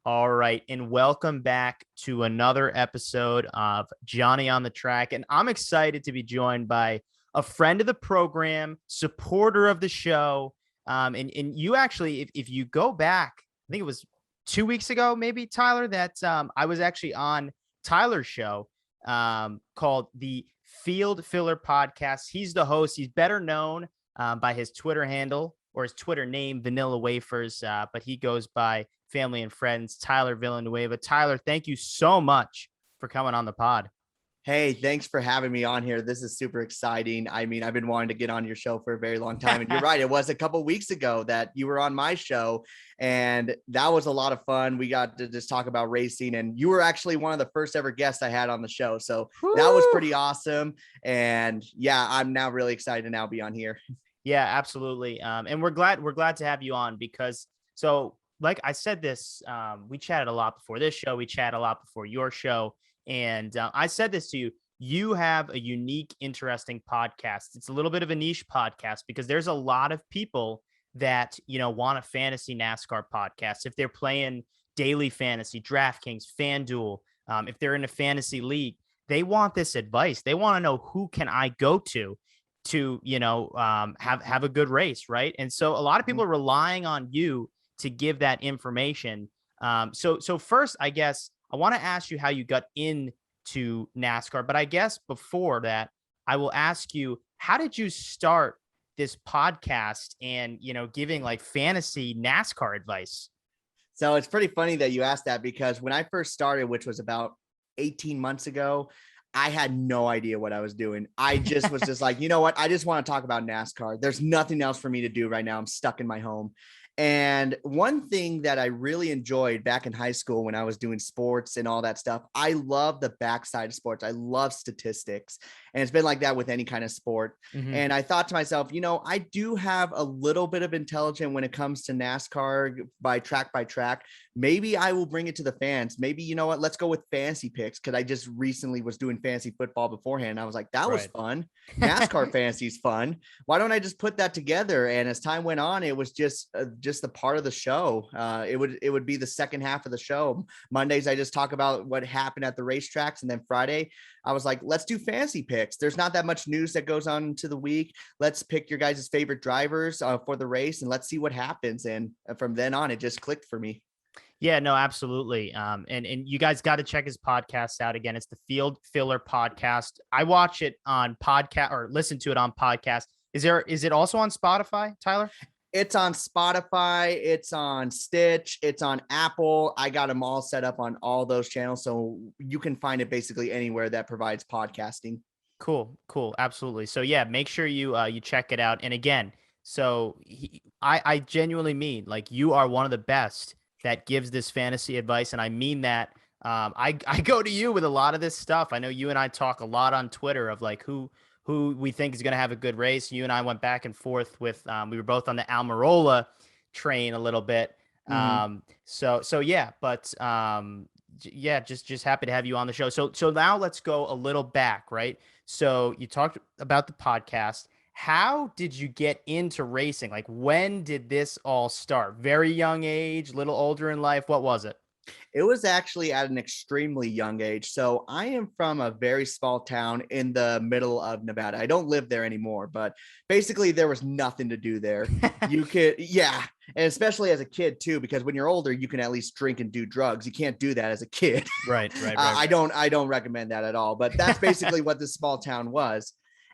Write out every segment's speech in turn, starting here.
All right, and welcome back to another episode of Johnny on the Track. And I'm excited to be joined by a friend of the program, supporter of the show. And you actually, if you go back, I think it was 2 weeks ago, maybe, Tyler, that I was actually on Tyler's show called the Field Filler Podcast. He's the host. He's better known by his Twitter handle or his Twitter name, Vanilla Wafers, but he goes by family and friends, Tyler Villanueva. Tyler, thank you so much for coming on the pod. Hey, thanks for having me on here. This is super exciting. I mean, I've been wanting to get on your show for a very long time. And you're right. It was a couple of weeks ago that you were on my show. And that was a lot of fun. We got to just talk about racing. And you were actually one of the first ever guests I had on the show. So that was pretty awesome. And yeah, I'm now really excited to now be on here. Yeah, absolutely. And we're glad to have you on because like I said, we chatted a lot before this show. We chatted a lot before your show. And I said this to you, you have a unique, interesting podcast. It's a little bit of a niche podcast because there's a lot of people that, want a fantasy NASCAR podcast. If they're playing daily fantasy, DraftKings, FanDuel, if they're in a fantasy league, they want this advice. They want to know who can I go to have a good race. Right. And so a lot of people are relying on you to give that information. So first, I guess I want to ask you how you got into NASCAR, but I guess before that, I will ask you, how did you start this podcast and, giving like fantasy NASCAR advice? So it's pretty funny that you asked that because when I first started, which was about 18 months ago, I had no idea what I was doing. I just was just like, you know what? I just want to talk about NASCAR. There's nothing else for me to do right now. I'm stuck in my home. And one thing that I really enjoyed back in high school when I was doing sports and all that stuff, I love the backside of sports. I love statistics. And it's been like that with any kind of sport. Mm-hmm. And I thought to myself, I do have a little bit of intelligence when it comes to NASCAR by track. Maybe I will bring it to the fans. Maybe, you know what, let's go with fantasy picks. Cause I just recently was doing fantasy football beforehand. I was like, that was fun. NASCAR fantasy is fun. Why don't I just put that together? And as time went on, it was just the part of the show. It would be the second half of the show. Mondays, I just talk about what happened at the racetracks. And then Friday, I was like, let's do fantasy picks. There's not that much news that goes on into the week. Let's pick your guys' favorite drivers for the race and let's see what happens. And from then on, it just clicked for me. Yeah, no, absolutely. And you guys got to check his podcast out. Again, it's the Field Filler Podcast. I watch it on podcast or listen to it on podcast. Is it also on Spotify, Tyler? It's on Spotify, it's on Stitch, it's on Apple. I got them all set up on all those channels. So you can find it basically anywhere that provides podcasting. Cool. Absolutely. So yeah, make sure you check it out. And again, I genuinely mean, like, you are one of the best that gives this fantasy advice. And I mean that. I go to you with a lot of this stuff. I know you and I talk a lot on Twitter of like who we think is going to have a good race. You and I went back and forth with, we were both on the Almirola train a little bit. Mm-hmm. Just happy to have you on the show. So now let's go a little back, right? So you talked about the podcast. How did you get into racing? Like, when did this all start? Very young age, little older in life? What was it? It was actually at an extremely young age. So I am from a very small town in the middle of Nevada. I don't live there anymore, but basically there was nothing to do there. You could, yeah. And especially as a kid too, because when you're older, you can at least drink and do drugs. You can't do that as a kid. Right. I don't recommend that at all, but that's basically what this small town was.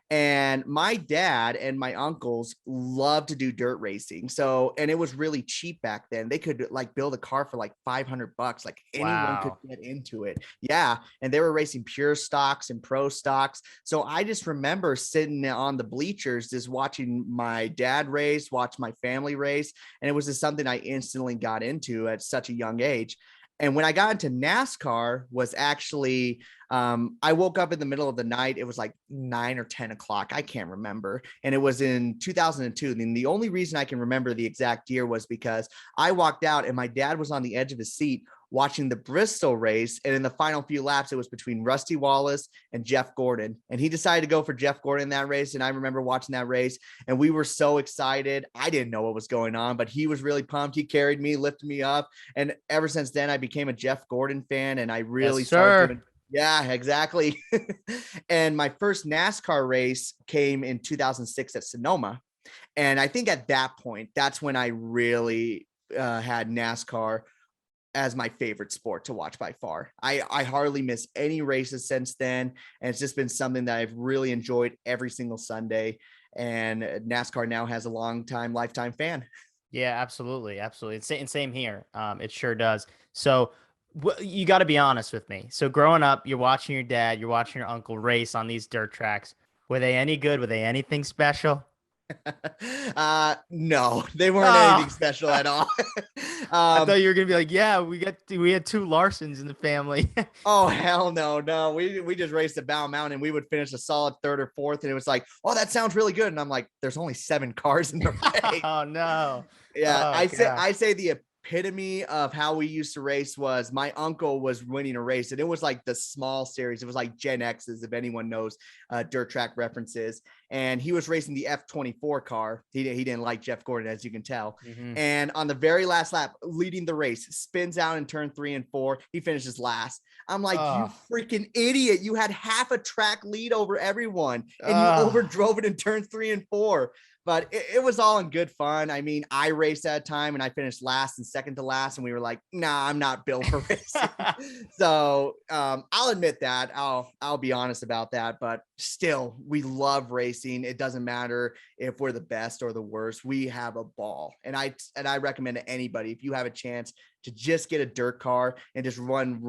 And my dad and my uncles loved to do dirt racing. So, and it was really cheap back then. They could like build a car for like $500. Like anyone could get into it. Yeah. And they were racing pure stocks and pro stocks. So I just remember sitting on the bleachers, just watching my dad race, watch my family race. And it was just something I instantly got into at such a young age. And when I got into NASCAR was actually, I woke up in the middle of the night. It was like 9 or 10 o'clock. I can't remember. And it was in 2002. And the only reason I can remember the exact year was because I walked out and my dad was on the edge of his seat watching the Bristol race. And in the final few laps, it was between Rusty Wallace and Jeff Gordon. And he decided to go for Jeff Gordon in that race. And I remember watching that race and we were so excited. I didn't know what was going on, but he was really pumped. He carried me, lifted me up. And ever since then, I became a Jeff Gordon fan and I really started doing. Yeah, exactly. And my first NASCAR race came in 2006 at Sonoma. And I think at that point, that's when I really had NASCAR as my favorite sport to watch by far. I hardly miss any races since then. And it's just been something that I've really enjoyed every single Sunday. And NASCAR now has a lifetime fan. Yeah, absolutely. Absolutely. Same here. It sure does. So you got to be honest with me. So growing up, you're watching your dad, you're watching your uncle race on these dirt tracks. Were they any good? Were they anything special? No, they weren't anything special at all. I thought you were gonna be like, yeah, we had two Larsons in the family. Oh, hell no. We just raced at Bow Mountain and we would finish a solid third or fourth. And it was like, oh, that sounds really good. And I'm like, there's only 7 cars in the race. Oh no. Yeah. Oh, I say the epitome of how we used to race was my uncle was winning a race and it was like the small series. It was like Gen X's, if anyone knows dirt track references. And he was racing the F24 car. He didn't like Jeff Gordon, as you can tell. Mm-hmm. And on the very last lap, leading the race, spins out in turn 3 and 4. He finishes last. I'm like, you freaking idiot. You had half a track lead over everyone and you overdrove it in turn 3 and 4. But it was all in good fun. I mean, I raced at a time and I finished last and second to last. And we were like, nah, I'm not built for racing. So I'll admit that. I'll be honest about that. But still, we love racing. It doesn't matter if we're the best or the worst. We have a ball. And I recommend to anybody, if you have a chance to just get a dirt car and just run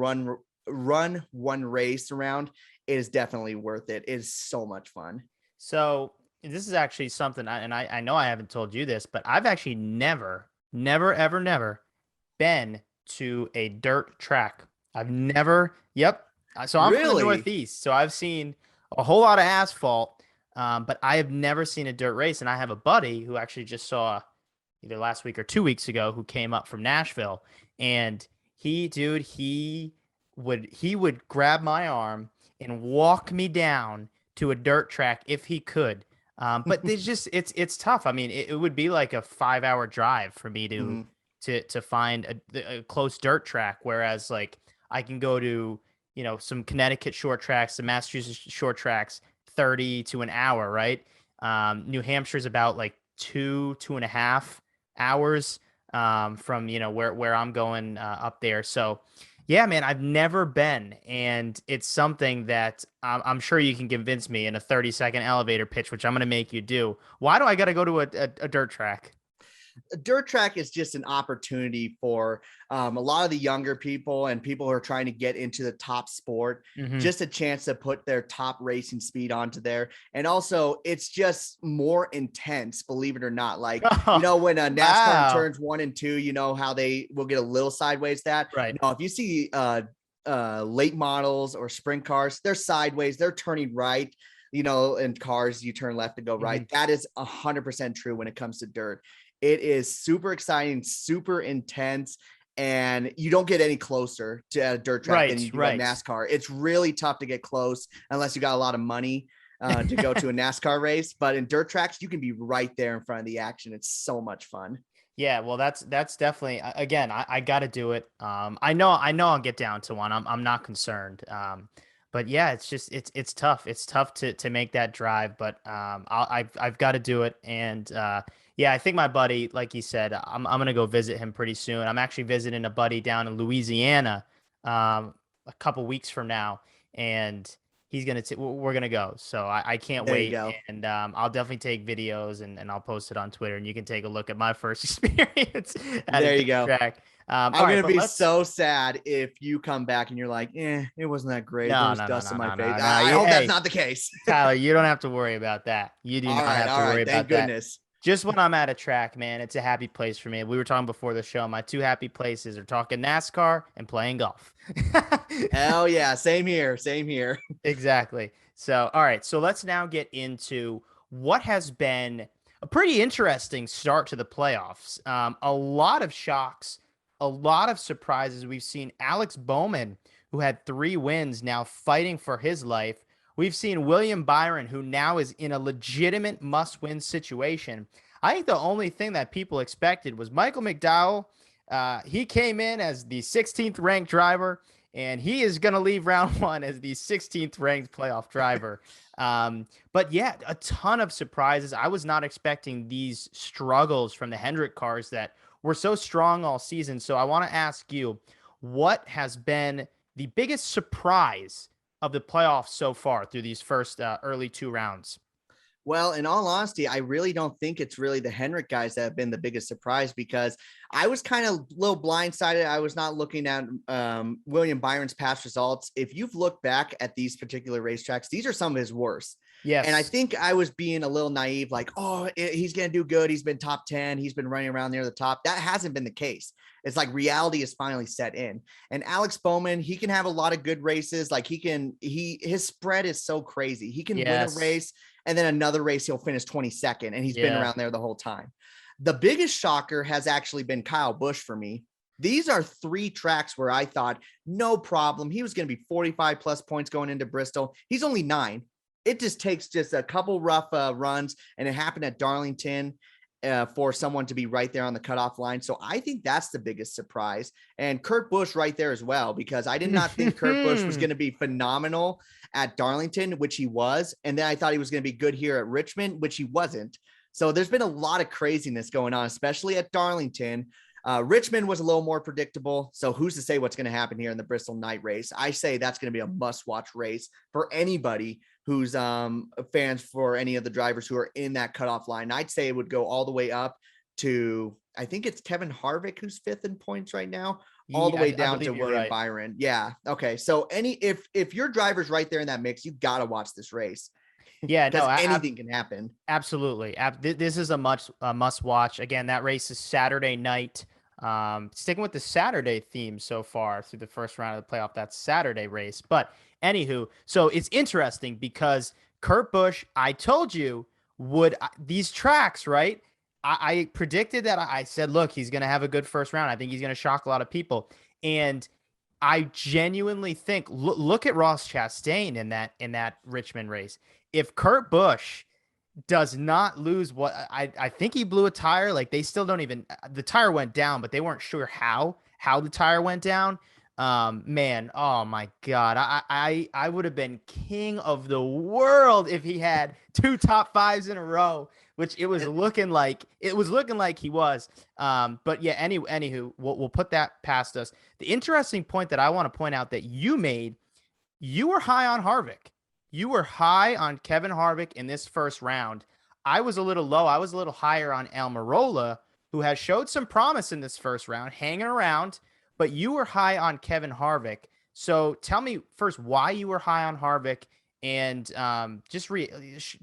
one race around, it is definitely worth it. It is so much fun. So this is actually something, I know I haven't told you this, but I've actually never, ever been to a dirt track. I've never. Yep. So I'm from the Northeast, so I've seen a whole lot of asphalt, but I have never seen a dirt race. And I have a buddy who actually just saw either last week or 2 weeks ago who came up from Nashville, and he would grab my arm and walk me down to a dirt track if he could. But it's tough. I mean, it would be like a 5-hour drive for me to find a close dirt track. Whereas like I can go to, some Connecticut short tracks, some Massachusetts short tracks, 30 to an hour, right? New Hampshire's about like 2.5 hours, from, where I'm going, up there. So yeah, man, I've never been, and it's something that I'm sure you can convince me in a 30-second elevator pitch, which I'm going to make you do. Why do I got to go to a dirt track? A dirt track is just an opportunity for a lot of the younger people and people who are trying to get into the top sport, just a chance to put their top racing speed onto there. And also it's just more intense, believe it or not. Like, when a NASCAR turns 1 and 2, how they will get a little sideways that. Right. If you see late models or sprint cars, they're sideways, they're turning right. In cars, you turn left to go right. That is 100% true when it comes to dirt. It is super exciting, super intense, and you don't get any closer to a dirt track than you do at NASCAR. It's really tough to get close unless you got a lot of money to go to a NASCAR race. But in dirt tracks, you can be right there in front of the action. It's so much fun. Yeah, well, that's definitely, again, I got to do it. I know I'll get down to one. I'm not concerned. But yeah, it's just it's tough. It's tough to make that drive, but I've got to do it. And yeah, I think my buddy, like you said, I'm gonna go visit him pretty soon. I'm actually visiting a buddy down in Louisiana a couple weeks from now, and we're gonna go. So I can't wait. And I'll definitely take videos and I'll post it on Twitter, and you can take a look at my first experience at a track. I'm going to be so sad if you come back and you're like, it wasn't that great. There's dust in my face. I hope that's not the case. Tyler, you don't have to worry about that. You do not have to worry about that. Thank goodness. Just when I'm at a track, man, it's a happy place for me. We were talking before the show. My two happy places are talking NASCAR and playing golf. Hell yeah. Same here. Same here. Exactly. So, all right. So let's now get into what has been a pretty interesting start to the playoffs. A lot of shocks, a lot of surprises. We've seen Alex Bowman, who had 3 wins, now fighting for his life. We've seen William Byron, who now is in a legitimate must-win situation. I think the only thing that people expected was Michael McDowell. He came in as the 16th ranked driver, and he is going to leave round one as the 16th ranked playoff driver. But yeah, a ton of surprises. I was not expecting these struggles from the Hendrick cars that were so strong all season. So I want to ask you, what has been the biggest surprise of the playoffs so far through these first early 2 rounds? Well, in all honesty, I really don't think it's really the Hendrick guys that have been the biggest surprise, because I was kind of a little blindsided. I was not looking at William Byron's past results. If you've looked back at these particular racetracks, these are some of his worst. Yes. And I think I was being a little naive, like, oh, he's going to do good. He's been top 10. He's been running around near the top. That hasn't been the case. It's like reality is finally set in. And Alex Bowman, he can have a lot of good races. Like his spread is so crazy. He can win a race, and then another race he'll finish 22nd, and he's been around there the whole time. The biggest shocker has actually been Kyle Busch for me. These are 3 tracks where I thought no problem. He was going to be 45 plus points going into Bristol. He's only 9. It just takes just a couple rough runs, and it happened at Darlington for someone to be right there on the cutoff line. So I think that's the biggest surprise. And Kurt Busch right there as well, because I did not think Kurt Busch was going to be phenomenal at Darlington, which he was. And then I thought he was going to be good here at Richmond, which he wasn't. So there's been a lot of craziness going on, especially at Darlington. Richmond was a little more predictable. So who's to say what's going to happen here in the Bristol night race? I say that's going to be a must-watch race for anybody who's fans for any of the drivers who are in that cutoff line. I'd say it would go all the way up to, I think it's Kevin Harvick who's 5th in points right now, all the way down to William Byron. Yeah. Okay. So if your driver's right there in that mix, you got to watch this race. Yeah, no, anything can happen. Absolutely. This is a must watch. Again, that race is Saturday night. Sticking with the Saturday theme so far through the first round of the playoff, that's Saturday race. But anywho, so it's interesting because Kurt Busch, I told you, these tracks, right? I predicted that. I said, look, he's going to have a good first round. I think he's going to shock a lot of people. And I genuinely think, look at Ross Chastain in that Richmond race. If Kurt Busch does not lose what I think he blew a tire, like they still don't even, the tire went down, but they weren't sure how the tire went down. Man, oh my God. I would have been king of the world if he had 2 top 5s in a row, which it was looking like he was. But yeah, anywho, we'll put that past us. The interesting point that I want to point out that you made, you were high on Harvick. You were high on Kevin Harvick in this first round. I was a little low. I was a little higher on Almirola, who has showed some promise in this first round, hanging around, but you were high on Kevin Harvick. So tell me first why you were high on Harvick, and just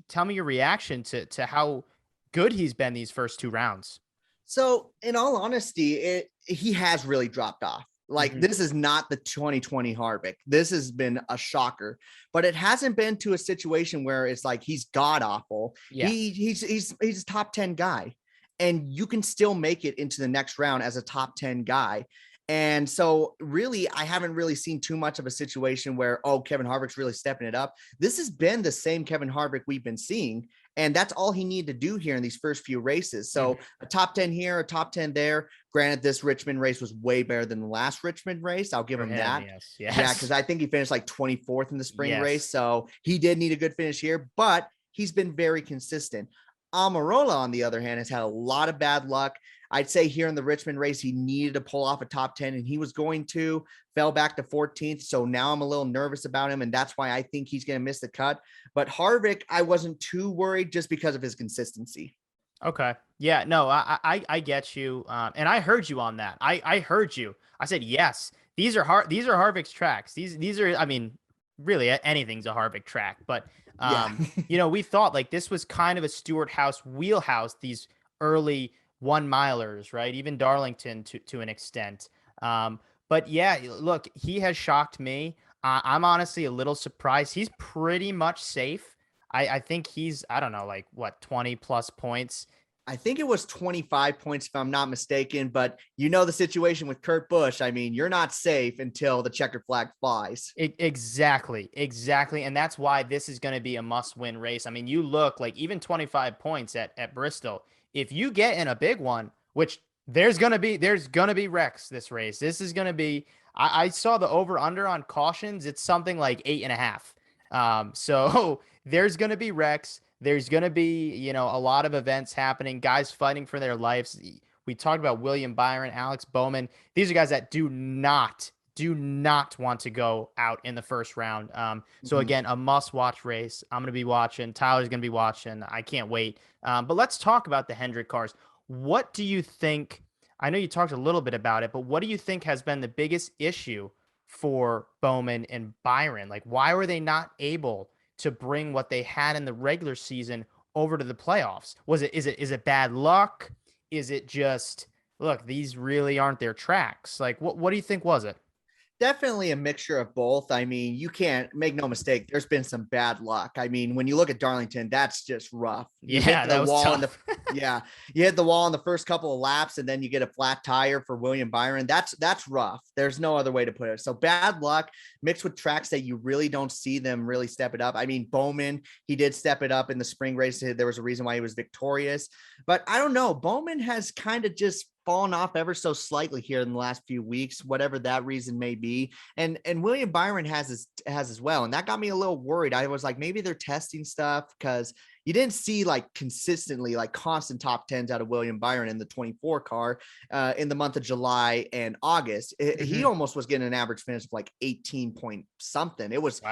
tell me your reaction to how good he's been these first 2 rounds. So in all honesty, he has really dropped off. Like this is not the 2020 Harvick. This has been a shocker, but it hasn't been to a situation where it's like he's god awful. Yeah. He's a top 10 guy, and you can still make it into the next round as a top 10 guy. And so really, I haven't really seen too much of a situation where, oh, Kevin Harvick's really stepping it up. This has been the same Kevin Harvick we've been seeing. And that's all he needed to do here in these first few races. So a top 10 here, a top 10 there. Granted, this Richmond race was way better than the last Richmond race. I'll give him that. Yes. Yeah, because I think he finished like 24th in the spring race. So he did need a good finish here, but he's been very consistent. Almirola, on the other hand, has had a lot of bad luck. I'd say here in the Richmond race, he needed to pull off a top 10, and he was going to, fell back to 14th. So now I'm a little nervous about him, and that's why I think he's going to miss the cut. But Harvick, I wasn't too worried just because of his consistency. Okay. Yeah, no, I get you. And I heard you on that. I heard you. I said, yes, these are Harvick's tracks. These are, I mean, really anything's a Harvick track, but Yeah. We thought like this was kind of a Stewart House wheelhouse, these early 1 milers, right? Even Darlington to an extent. But yeah, look, he has shocked me. I'm honestly a little surprised. He's pretty much safe. I think he's, I don't know, like what, 20 plus points. I think it was 25 points, if I'm not mistaken, but the situation with Kurt Busch. I mean, you're not safe until the checkered flag flies. Exactly. And that's why this is going to be a must-win race. I mean, you look like even 25 points at Bristol. If you get in a big one, which there's going to be wrecks this race. This is going to be, I saw the over-under on cautions. It's something like 8.5. So there's going to be wrecks. There's going to be, a lot of events happening, guys fighting for their lives. We talked about William Byron, Alex Bowman. These are guys that do not want to go out in the first round. So again, a must-watch race. I'm going to be watching. Tyler's going to be watching. I can't wait. But let's talk about the Hendrick cars. What do you think? I know you talked a little bit about it, but what do you think has been the biggest issue for Bowman and Byron? Like, why were they not able to bring what they had in the regular season over to the playoffs? Is it bad luck? Is it just, look, these really aren't their tracks? Like, what do you think was it? Definitely a mixture of both. I mean, you can't make no mistake. There's been some bad luck. I mean, when you look at Darlington, that's just rough. You hit the wall in you hit the wall in the first couple of laps, and then you get a flat tire for William Byron. That's rough. There's no other way to put it. So bad luck mixed with tracks that you really don't see them really step it up. I mean, Bowman, he did step it up in the spring race. There was a reason why he was victorious, but I don't know. Bowman has kind of just fallen off ever so slightly here in the last few weeks, whatever that reason may be. And William Byron has as well. And that got me a little worried. I was like, maybe they're testing stuff, because you didn't see like consistently like constant top tens out of William Byron in the 24 car in the month of July and August. He almost was getting an average finish of like 18 point something. It was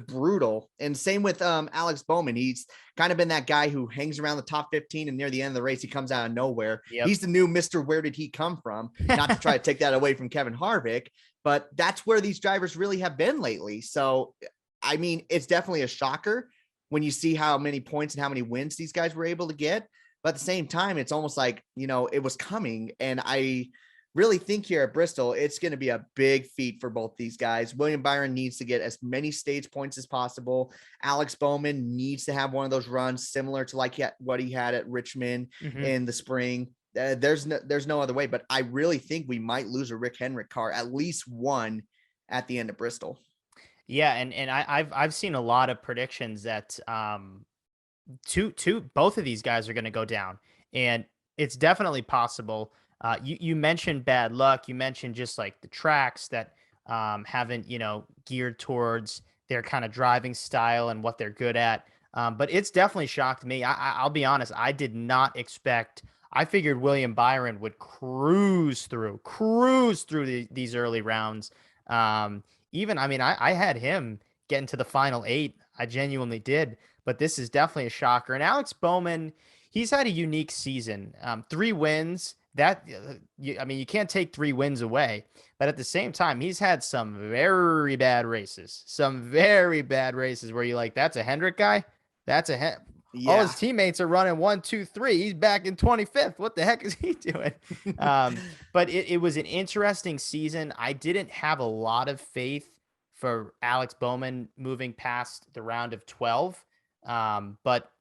brutal. And same with Alex Bowman. He's kind of been that guy who hangs around the top 15, and near the end of the race, he comes out of nowhere. Yep. He's the new Mr. Where did he come from? Not to try to take that away from Kevin Harvick, but that's where these drivers really have been lately. So, I mean, it's definitely a shocker when you see how many points and how many wins these guys were able to get. But at the same time, it's almost like, it was coming. And I really think here at Bristol, it's going to be a big feat for both these guys. William Byron needs to get as many stage points as possible. Alex Bowman needs to have one of those runs similar to like what he had at Richmond in the spring. There's no other way, but I really think we might lose a Rick Hendrick car, at least one, at the end of Bristol. Yeah, and I've seen a lot of predictions that both of these guys are going to go down, and it's definitely possible. You mentioned bad luck. You mentioned just like the tracks that haven't geared towards their kind of driving style and what they're good at. But it's definitely shocked me. I'll be honest. I did not expect. I figured William Byron would cruise through these early rounds. I had him getting to the final 8. I genuinely did, but this is definitely a shocker. And Alex Bowman, he's had a unique season. 3 wins. You can't take 3 wins away, but at the same time, he's had some very bad races. Where you're like, that's a Hendrick guy. All his teammates are running 1, 2, 3. He's back in 25th. What the heck is he doing? But it was an interesting season. I didn't have a lot of faith for Alex Bowman moving past the round of 12. But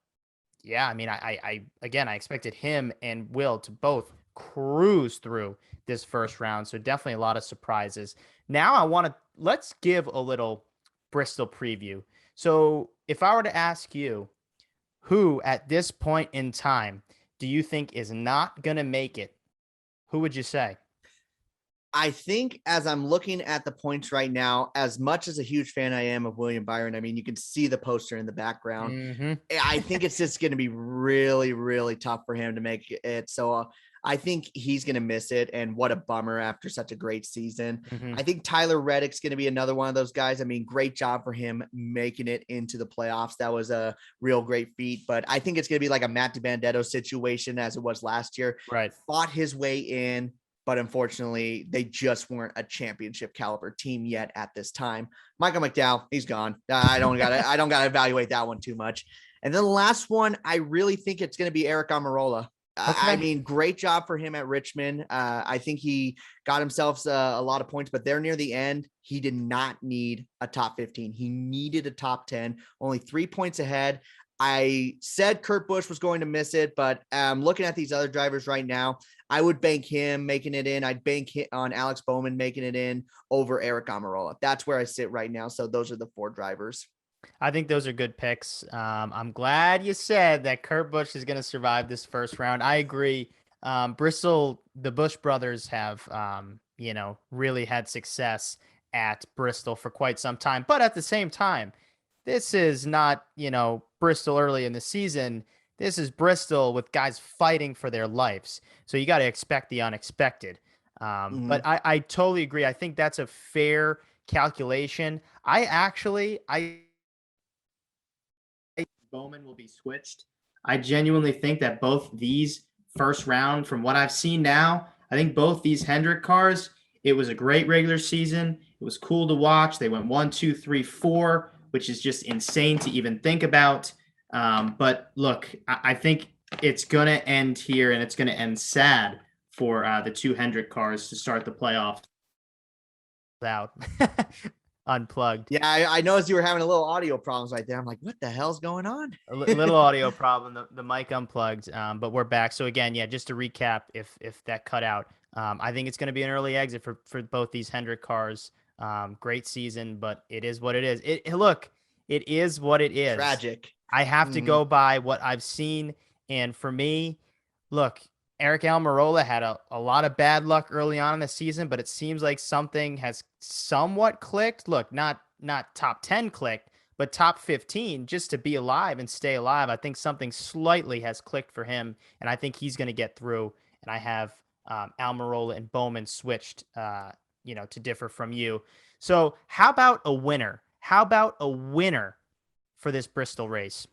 yeah, I mean, I expected him and Will to both cruise through this first round. So definitely a lot of surprises. Now let's give a little Bristol preview. So if I were to ask you, who at this point in time do you think is not going to make it? Who would you say? I think as I'm looking at the points right now, as much as a huge fan I am of William Byron, I mean, you can see the poster in the background. I think it's just going to be really, really tough for him to make it. So I think he's going to miss it. And what a bummer after such a great season. I think Tyler Reddick's going to be another one of those guys. I mean, great job for him making it into the playoffs. That was a real great feat, but I think it's going to be like a Matt Bandetto situation as it was last year. Right. Fought his way in, but unfortunately, they just weren't a championship caliber team yet at this time. Michael McDowell, he's gone. I don't gotta evaluate that one too much. And then the last one, I really think it's going to be Eric Almirola. Okay. I mean, great job for him at Richmond. I think he got himself a lot of points, but there near the end, he did not need a top 15. He needed a top 10, only 3 points ahead. I said Kurt Busch was going to miss it, but looking at these other drivers right now, I would bank him making it in. I'd bank on Alex Bowman making it in over Eric Almirola. That's where I sit right now. So those are the 4 drivers. I think those are good picks. I'm glad you said that Kurt Busch is going to survive this first round. I agree. Bristol, the Busch brothers have, really had success at Bristol for quite some time. But at the same time, this is not, Bristol early in the season. This is Bristol with guys fighting for their lives. So you got to expect the unexpected. But I totally agree. I think that's a fair calculation. I Bowman will be switched. I genuinely think that both these first round, from what I've seen now, I think both these Hendrick cars, it was a great regular season. It was cool to watch. They went 1, 2, 3, 4, which is just insane to even think about. But look, I think it's going to end here, and it's going to end sad for the 2 Hendrick cars to start the playoffs out. Unplugged. Yeah, I noticed you were having a little audio problems right there. I'm like, what the hell's going on? A little audio problem. The mic unplugged, but we're back. So again, yeah, just to recap, if that cut out, I think it's going to be an early exit for both these Hendrick cars. Great season, but it is what it is. It is what it is. Tragic. I have to go by what I've seen, and for me, look, Eric Almirola had a lot of bad luck early on in the season, but it seems like something has somewhat clicked. Look, not top 10 clicked, but top 15 just to be alive and stay alive. I think something slightly has clicked for him, and I think he's going to get through. And I have Almirola and Bowman switched, to differ from you. So how about a winner? How about a winner for this Bristol race?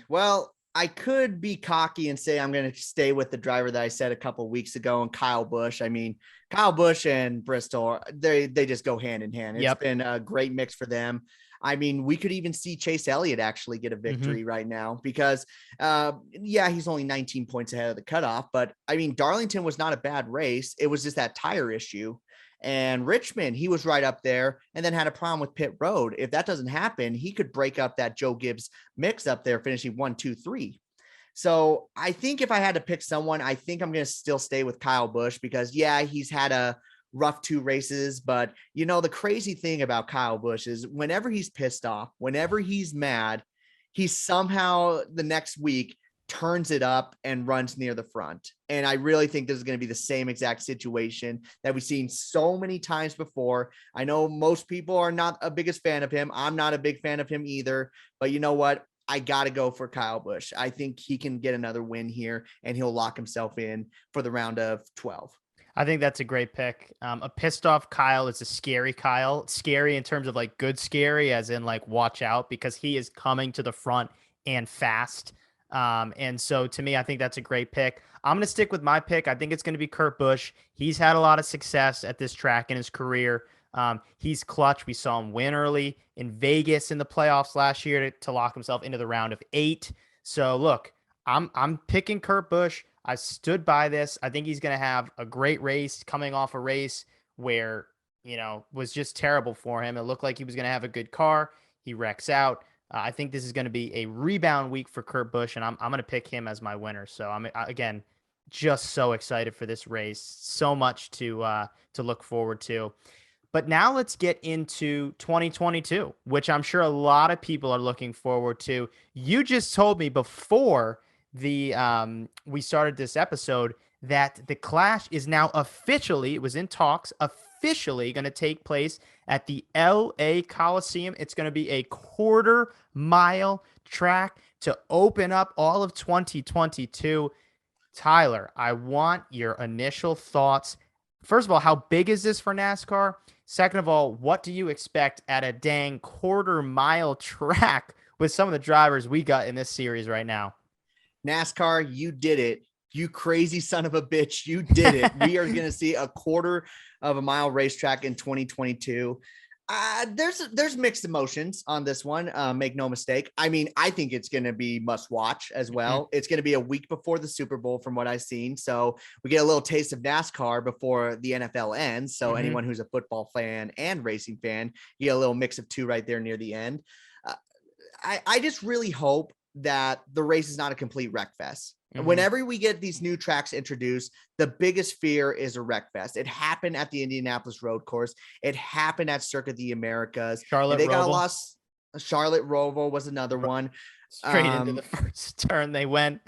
Well, I could be cocky and say I'm going to stay with the driver that I said a couple of weeks ago, and Kyle Busch. I mean, Kyle Busch and Bristol, they just go hand in hand. It's been a great mix for them. I mean, we could even see Chase Elliott actually get a victory right now because, he's only 19 points ahead of the cutoff. But I mean, Darlington was not a bad race. It was just that tire issue. And Richmond, he was right up there and then had a problem with pit road. If that doesn't happen, he could break up that Joe Gibbs mix up there, finishing 1, 2, 3. So I think if I had to pick someone, I think I'm going to still stay with Kyle Busch because, he's had a rough 2 races. But, the crazy thing about Kyle Busch is whenever he's pissed off, whenever he's mad, he somehow the next week turns it up and runs near the front. And I really think this is going to be the same exact situation that we've seen so many times before. I know most people are not a biggest fan of him. I'm not a big fan of him either, but you know what? I got to go for Kyle Busch. I think he can get another win here and he'll lock himself in for the round of 12. I think that's a great pick. A pissed off Kyle is a scary Kyle. Scary in terms of like good scary, as in like watch out, because he is coming to the front and fast. And so to me, I think that's a great pick. I'm going to stick with my pick. I think it's going to be Kurt Busch. He's had a lot of success at this track in his career. He's clutch. We saw him win early in Vegas in the playoffs last year to lock himself into the round of 8. So look, I'm picking Kurt Busch. I stood by this. I think he's going to have a great race coming off a race where, was just terrible for him. It looked like he was going to have a good car. He wrecks out. I think this is going to be a rebound week for Kurt Busch, and I'm going to pick him as my winner. So I'm again just so excited for this race. So much to look forward to. But now let's get into 2022, which I'm sure a lot of people are looking forward to. You just told me before we started this episode that the Clash is now officially, it was in talks, officially going to take place at the LA Coliseum. It's going to be a 1/4-mile track to open up all of 2022. Tyler, I want your initial thoughts. First of all, how big is this for NASCAR? Second of all, what do you expect at a dang 1/4-mile track with some of the drivers we got in this series right now? NASCAR, you did it. you crazy son of a bitch, you did it. We are going to see a quarter of a mile racetrack in 2022. There's mixed emotions on this one. Make no mistake. I mean, I think it's going to be must watch as well. Mm-hmm. It's going to be a week before the Super Bowl from what I've seen. So we get a little taste of NASCAR before the NFL ends. So mm-hmm. anyone who's a football fan and racing fan, you get a little mix of two right there near the end. I just really hope that the race is not a complete wreck fest. Mm-hmm. Whenever we get these new tracks introduced, the biggest fear is a wreck fest. It happened at the Indianapolis Road Course. It happened at Circuit of the Americas. Charlotte Roval. Charlotte Roval was another one. Straight into the first turn they went.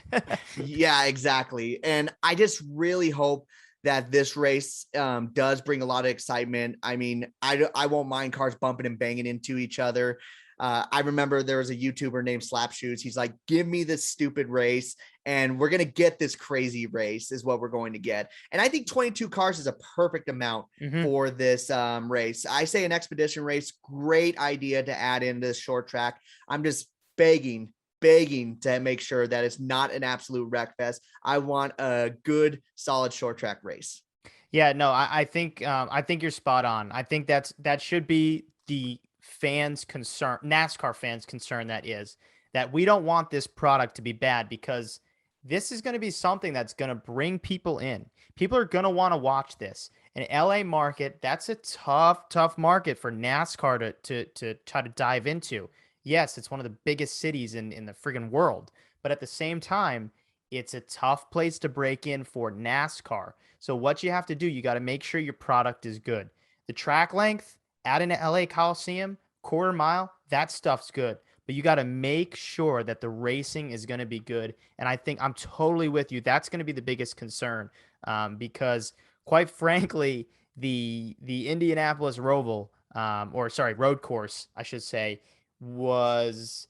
Yeah, exactly. And I just really hope that this race does bring a lot of excitement. I mean, I won't mind cars bumping and banging into each other. I remember there was a YouTuber named Slapshoots. He's like, give me this stupid race and we're going to get this crazy race is what we're going to get. And I think 22 cars is a perfect amount mm-hmm. for this race. I say an expedition race, great idea to add in this short track. I'm just begging to make sure that it's not an absolute wreck fest. I want a good, solid short track race. Yeah, no, I think you're spot on. I think that should be the NASCAR fans' concern, that we don't want this product to be bad, because this is going to be something that's going to bring people in. People are going to want to watch this. An LA market, that's a tough market for NASCAR to try to dive into. Yes, it's one of the biggest cities in the friggin' world, but at the same time, it's a tough place to break in for NASCAR. So what you have to do, you got to make sure your product is good. The track length, add in LA Coliseum, quarter mile, that stuff's good. But you got to make sure that the racing is going to be good. And I think I'm totally with you. That's going to be the biggest concern, because quite frankly, the Indianapolis Roval, road course, I should say, was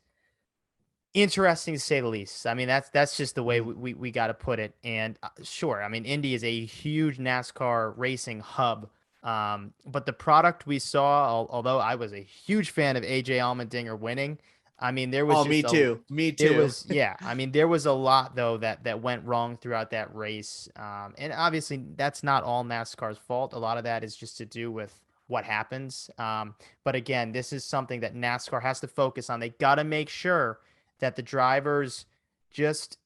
interesting to say the least. I mean, that's just the way we got to put it. And sure, I mean, Indy is a huge NASCAR racing hub. But the product we saw, although I was a huge fan of AJ Allmendinger winning, I mean, there was me too. I mean, there was a lot though that went wrong throughout that race. And obviously that's not all NASCAR's fault. A lot of that is just to do with what happens. But again, this is something that NASCAR has to focus on. They got to make sure that the drivers just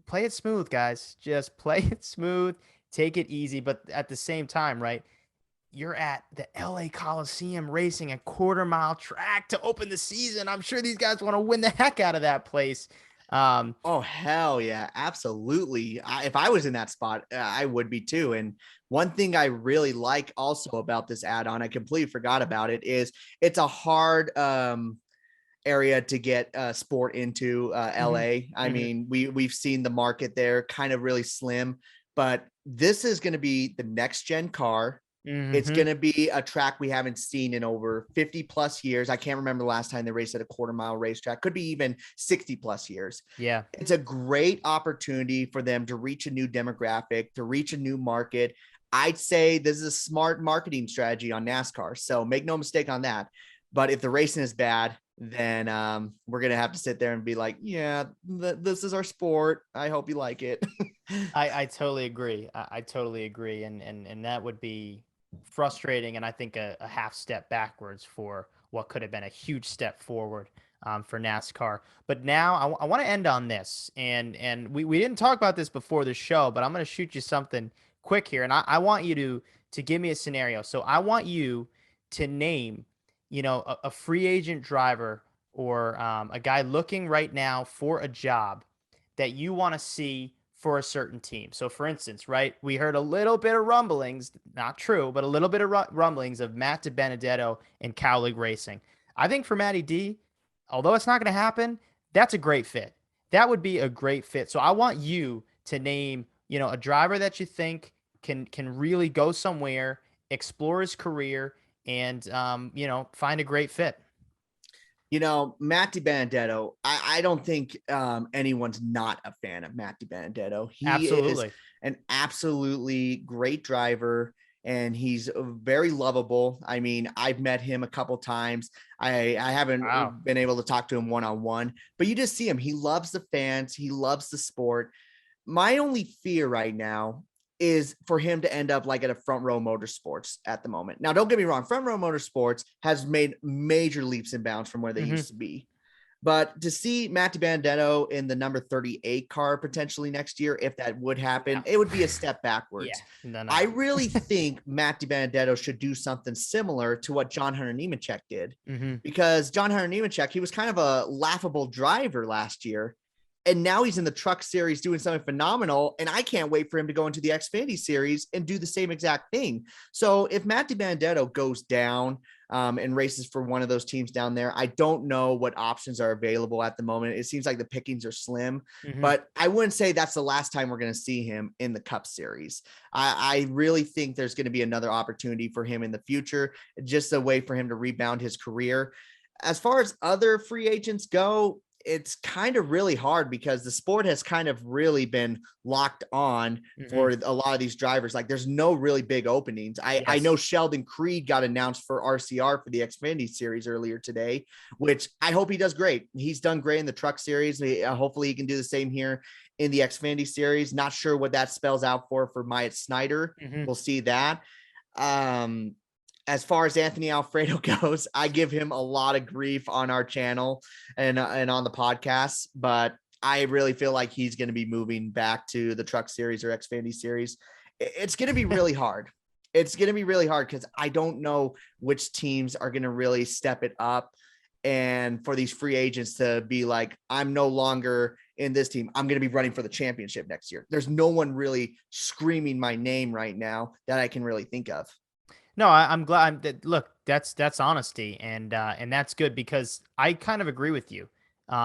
play it smooth, guys. Just play it smooth, take it easy. But at the same time, right, you're at the LA Coliseum racing a quarter mile track to open the season. I'm sure these guys want to win the heck out of that place. Oh, hell yeah. Absolutely. If I was in that spot, I would be too. And one thing I really like also about this add-on, I completely forgot about it, is it's a hard area to get sport into LA. Mm-hmm. I mean, we've seen the market there kind of really slim, but this is going to be the next gen car. Mm-hmm. It's going to be a track we haven't seen in over 50 plus years. I can't remember the last time they raced at a quarter mile racetrack. Could be even 60 plus years. Yeah. It's a great opportunity for them to reach a new demographic, to reach a new market. I'd say this is a smart marketing strategy on NASCAR. So make no mistake on that. But if the racing is bad, then we're going to have to sit there and be like, yeah, this is our sport. I hope you like it. I totally agree. I totally agree. And that would be frustrating, and I think a half step backwards for what could have been a huge step forward for NASCAR. But now I want to end on this, and we didn't talk about this before the show, but I'm going to shoot you something quick here, and I want you to give me a scenario. So I want you to name, a free agent driver or a guy looking right now for a job that you want to see for a certain team. So for instance, right, we heard a little bit of rumblings, not true, but a little bit of rumblings of Matt Bandetto and Cowlig Racing. I think for Matty D, although it's not going to happen, that's a great fit. That would be a great fit. So I want you to name, a driver that you think can really go somewhere, explore his career, and, find a great fit. Matt Bandetto, I don't think anyone's not a fan of Matt Bandetto. He absolutely is an absolutely great driver, and he's very lovable. I mean, I've met him a couple times. I haven't been able to talk to him one-on-one, but you just see him. He loves the fans. He loves the sport. My only fear right now is for him to end up like at a Front Row Motorsports at the moment. Now, don't get me wrong. Front Row Motorsports has made major leaps and bounds from where they used to be. But to see Matty Bandetto in the number 38 car potentially next year, if that would happen, it would be a step backwards. No. I really think Matty Bandetto should do something similar to what John Hunter Nemechek did, because John Hunter Nemechek, he was kind of a laughable driver last year. And now he's in the truck series doing something phenomenal. And I can't wait for him to go into the Xfinity series and do the same exact thing. So if Matty Bandetto goes down and races for one of those teams down there, I don't know what options are available at the moment. It seems like the pickings are slim, but I wouldn't say that's the last time we're going to see him in the Cup series. I really think there's going to be another opportunity for him in the future, just a way for him to rebound his career. As far as other free agents go, it's kind of really hard because the sport has kind of really been locked on for a lot of these drivers. Like there's no really big openings. I know Sheldon Creed got announced for RCR for the Xfinity series earlier today, which I hope he does great. He's done great in the truck series. Hopefully he can do the same here in the Xfinity series. Not sure what that spells out for Myatt Snyder. We'll see that. As far as Anthony Alfredo goes, I give him a lot of grief on our channel and on the podcast, but I really feel like he's going to be moving back to the truck series or Xfinity series. It's going to be really hard. It's going to be really hard because I don't know which teams are going to really step it up. And for these free agents to be like, I'm no longer in this team, I'm going to be running for the championship next year. There's no one really screaming my name right now that I can really think of. No, I'm glad. Look, that's honesty, and that's good because I kind of agree with you.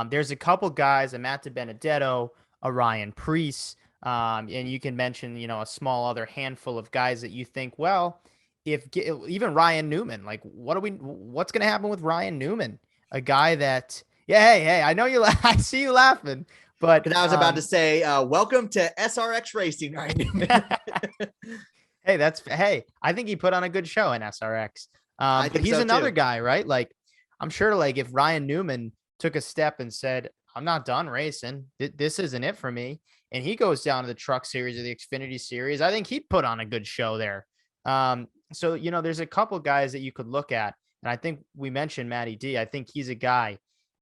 There's a couple guys, a Matt Benedetto, a Ryan Preece, and you can mention, a small other handful of guys that you think, well, even Ryan Newman, like what's going to happen with Ryan Newman, a guy that, hey, I know you, I see you laughing, but I was about to say, welcome to SRX Racing, Ryan Newman. Hey, I think he put on a good show in SRX. But he's another guy, right? Like, I'm sure, like, if Ryan Newman took a step and said, I'm not done racing, this isn't it for me, and he goes down to the truck series or the Xfinity series, I think he'd put on a good show there. So, there's a couple guys that you could look at, and I think we mentioned Matty D. I think he's a guy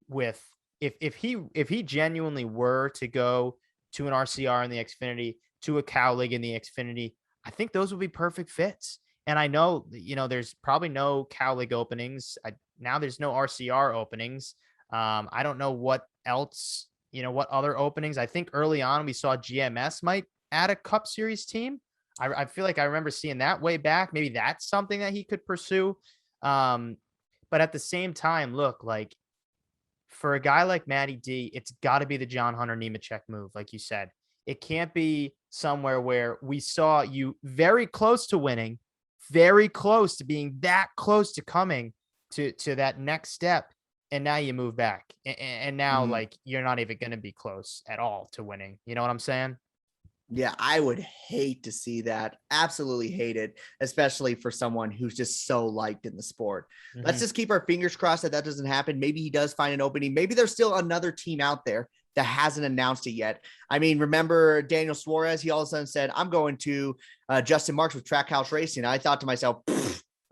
with, if he genuinely were to go to an RCR in the Xfinity, to a Cow League in the Xfinity, I think those would be perfect fits. And I know, there's probably no Cow League openings. Now there's no RCR openings. I don't know what else, what other openings. I think early on we saw GMS might add a Cup Series team. I feel like I remember seeing that way back. Maybe that's something that he could pursue. But at the same time, look, like for a guy like Matty D, it's got to be the John Hunter Nemechek move, like you said. It can't be somewhere where we saw you very close to winning, very close to being that close to coming to that next step. And now you move back. And now, like, you're not even going to be close at all to winning. You know what I'm saying? Yeah, I would hate to see that. Absolutely hate it, especially for someone who's just so liked in the sport. Let's just keep our fingers crossed that doesn't happen. Maybe he does find an opening. Maybe there's still another team out there that hasn't announced it yet. I mean, remember Daniel Suarez? He all of a sudden said, I'm going to Justin Marks with Trackhouse Racing. I thought to myself,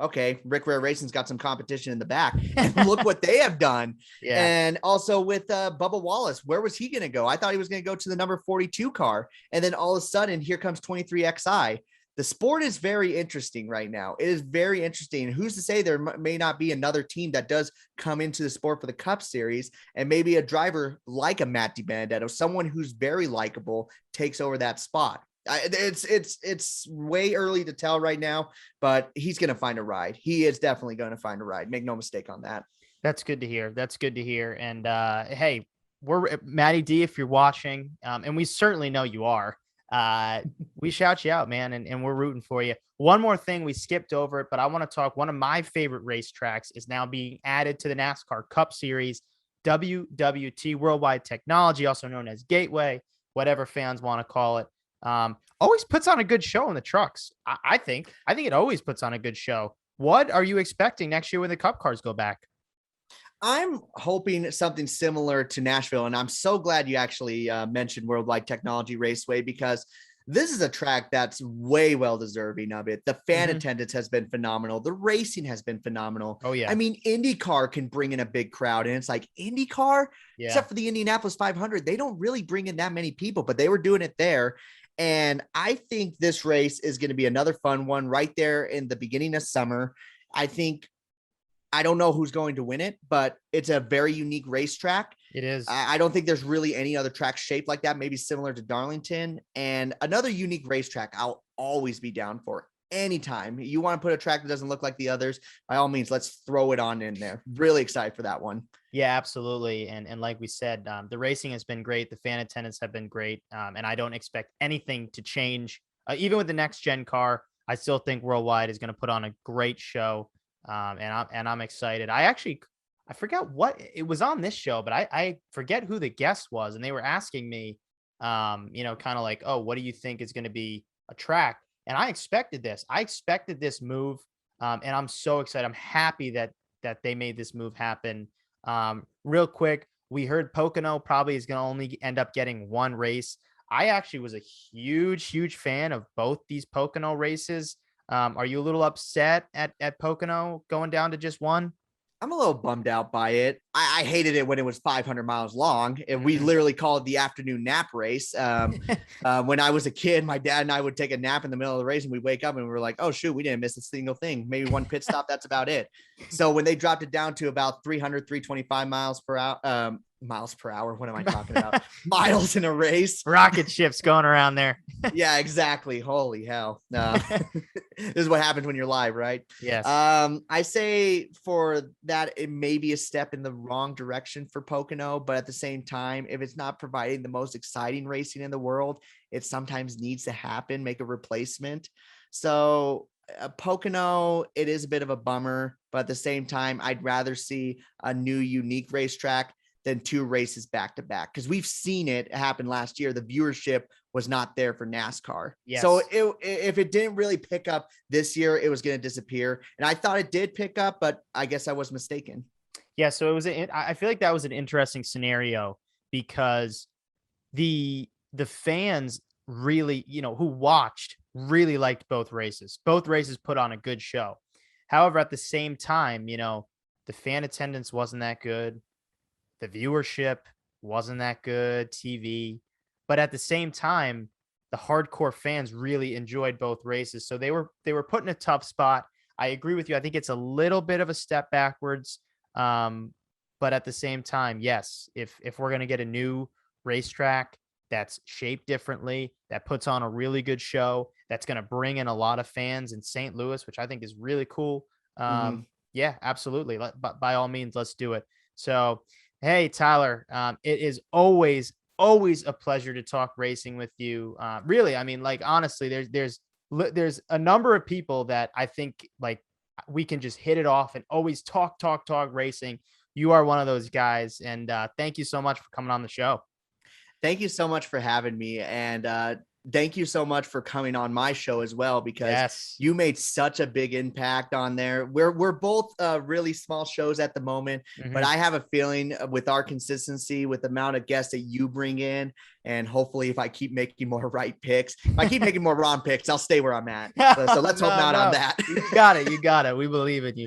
okay, Rick Rare Racing's got some competition in the back. And look what they have done. Yeah. And also with Bubba Wallace, where was he going to go? I thought he was going to go to the number 42 car. And then all of a sudden, here comes 23XI. The sport is very interesting right now. It is very interesting. Who's to say there may not be another team that does come into the sport for the Cup Series, and maybe a driver like a Matt DiBenedetto, someone who's very likable, takes over that spot. It's way early to tell right now, but he's going to find a ride. He is definitely going to find a ride. Make no mistake on that. That's good to hear. That's good to hear. And hey, we're Matty D, if you're watching, and we certainly know you are. We shout you out, man, and we're rooting for you. One more thing, we skipped over it, but I want to talk. One of my favorite racetracks is now being added to the NASCAR Cup Series, WWT, Worldwide Technology, also known as Gateway, whatever fans want to call it. Always puts on a good show in the trucks. I think it always puts on a good show. What are you expecting next year when the Cup cars go back? I'm hoping something similar to Nashville. And I'm so glad you actually mentioned Worldwide Technology Raceway, because this is a track that's way well deserving of it. The fan attendance has been phenomenal. The racing has been phenomenal. Oh, yeah. I mean, IndyCar can bring in a big crowd, and it's like IndyCar, except for the Indianapolis 500, they don't really bring in that many people, but they were doing it there. And I think this race is going to be another fun one right there in the beginning of summer. I don't know who's going to win it, but it's a very unique racetrack. It is. I don't think there's really any other track shaped like that, maybe similar to Darlington. And another unique racetrack I'll always be down for. Anytime you want to put a track that doesn't look like the others, by all means, let's throw it on in there. Really excited for that one. Yeah, absolutely. And like we said, the racing has been great. The fan attendance have been great. And I don't expect anything to change. Even with the next gen car, I still think Worldwide is going to put on a great show. And I'm excited. I forgot what it was on this show, but I forget who the guest was. And they were asking me, kind of like, oh, what do you think is going to be a track? And I expected this move. And I'm so excited. I'm happy that they made this move happen. Real quick, we heard Pocono probably is going to only end up getting one race. I actually was a huge fan of both these Pocono races. Are you a little upset at Pocono going down to just one? I'm a little bummed out by it. I hated it when it was 500 miles long, and we literally called it the afternoon nap race. When I was a kid, my dad and I would take a nap in the middle of the race, and we wake up and we were like, oh shoot, we didn't miss a single thing. Maybe one pit stop. That's about it. So when they dropped it down to about 325 miles per hour. What am I talking about? Miles in a race. Rocket ships going around there. Yeah, exactly. Holy hell. This is what happens when you're live, right? Yes. I say for that, it may be a step in the wrong direction for Pocono, but at the same time, if it's not providing the most exciting racing in the world, it sometimes needs to happen, make a replacement. So Pocono, it is a bit of a bummer, but at the same time, I'd rather see a new unique racetrack than two races back to back, because we've seen it happen last year. The viewership was not there for NASCAR. Yes. So if it didn't really pick up this year, it was going to disappear. And I thought it did pick up, but I guess I was mistaken. Yeah. So it was, I feel like that was an interesting scenario, because the fans really, who watched really liked both races. Both races put on a good show. However, at the same time, the fan attendance wasn't that good. The viewership wasn't that good, TV, but at the same time, the hardcore fans really enjoyed both races. So they were put in a tough spot. I agree with you. I think it's a little bit of a step backwards. But at the same time, yes, if we're going to get a new racetrack that's shaped differently, that puts on a really good show, that's going to bring in a lot of fans in St. Louis, which I think is really cool. Yeah, absolutely. By all means, let's do it. So, hey, Tyler, it is always a pleasure to talk racing with you. Really, I mean, like, honestly, there's a number of people that I think like we can just hit it off and always talk racing. You are one of those guys, and thank you so much for coming on the show. Thank you so much for having me, and thank you so much for coming on my show as well, because you made such a big impact on there. We're both really small shows at the moment, but I have a feeling with our consistency, with the amount of guests that you bring in, and hopefully if I keep making more right picks, if I keep making more wrong picks, I'll stay where I'm at. So let's hope not on that. You got it. We believe in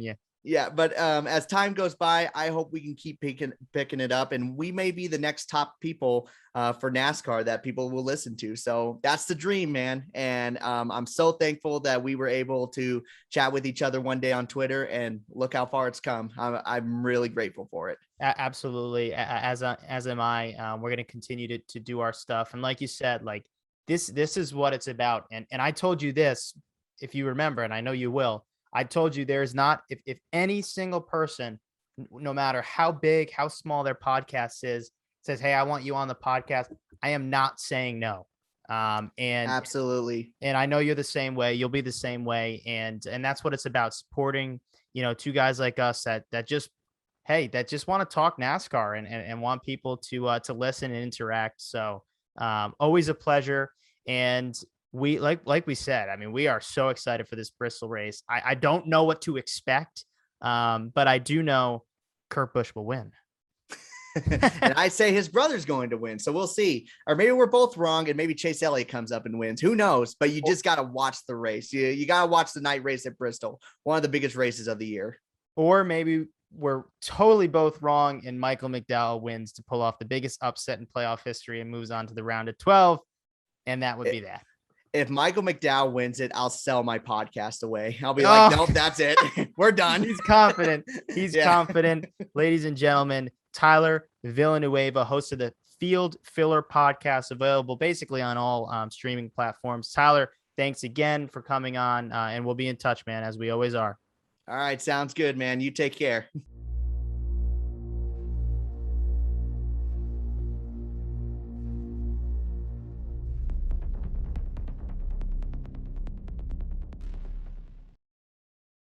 you. Yeah, but as time goes by, I hope we can keep picking it up, and we may be the next top people for NASCAR that people will listen to. So that's the dream, man. And I'm so thankful that we were able to chat with each other one day on Twitter, and look how far it's come. I'm really grateful for it. Absolutely. As am I. We're going to continue to do our stuff. And like you said, like this is what it's about. And I told you this, if you remember, and I know you will. I told you there's not, if any single person, no matter how big, how small their podcast is, says, hey, I want you on the podcast, I am not saying no. And absolutely. And I know you're the same way. You'll be the same way. And that's what it's about, supporting, two guys like us that just want to talk NASCAR and want people to listen and interact. So always a pleasure. And we like we said, I mean, we are so excited for this Bristol race. I don't know what to expect, but I do know Kurt Busch will win. And I say his brother's going to win. So we'll see. Or maybe we're both wrong and maybe Chase Elliott comes up and wins. Who knows? But you just got to watch the race. You got to watch the night race at Bristol, one of the biggest races of the year. Or maybe we're totally both wrong and Michael McDowell wins to pull off the biggest upset in playoff history and moves on to the round of 12. And that would be that. If Michael McDowell wins it, I'll sell my podcast away. I'll be like, nope, that's it. We're done. He's confident. He's confident. Ladies and gentlemen, Tyler Villanueva, host of the Field Filler podcast, available basically on all streaming platforms. Tyler, thanks again for coming on, and we'll be in touch, man, as we always are. All right. Sounds good, man. You take care.